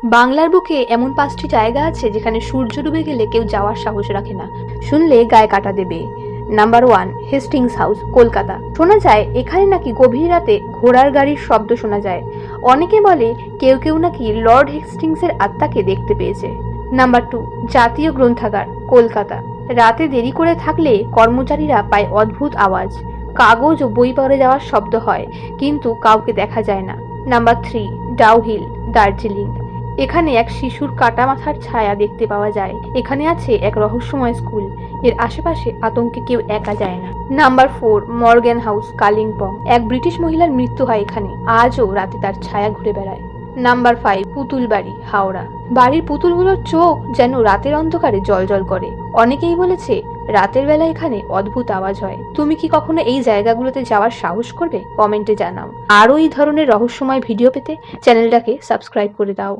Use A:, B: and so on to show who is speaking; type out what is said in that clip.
A: বাংলার বুকে এমন 5টি জায়গা আছে যেখানে সূর্য ডুবে গেলে কেউ যাওয়ার সাহস রাখে না, শুনলে গায়ে কাটা দেবে। Number 1, Hastings house, Kolkata. শোনা যায় এখানে নাকি গভীর রাতে ঘোড়ার গাড়ির শব্দ শোনা যায়। অনেকে বলে কেউ কেউ নাকি লর্ড হেস্টিংসের আত্মাকে দেখতে পেয়েছে। নাম্বার 2, জাতীয় গ্রন্থাগার, কলকাতা। রাতে দেরি করে থাকলে কর্মচারীরা পায় অদ্ভুত আওয়াজ, কাগজ ও বই পড়ে যাওয়ার শব্দ হয়, কিন্তু কাউকে দেখা যায় না। নাম্বার 3, ডাউহিল, দার্জিলিং। এখানে এক শিশুর কাটা মাথার ছায়া দেখতে পাওয়া যায়। এখানে আছে এক রহস্যময় স্কুল, এর আশেপাশে আতঙ্কে কেউ একা যায় না। Number 4, Morgan house, Kalimpong. এক ব্রিটিশ মহিলার মৃত্যু হয় এখানে, আজও রাতে তার ছায়া ঘুরে বেড়ায়। নাম্বার 5, পুতুল বাড়ি, হাওড়া। বাড়ির পুতুলগুলোর চোখ যেন রাতের অন্ধকারে জ্বলজ্বল করে। অনেকেই বলেছে রাতের বেলা এখানে অদ্ভুত আওয়াজ হয়। তুমি কি কখনো এই জায়গাগুলোতে যাওয়ার সাহস করবে? কমেন্টে জানাও। আরও এই ধরনের রহস্যময় ভিডিও পেতে চ্যানেলটাকে সাবস্ক্রাইব করে দাও।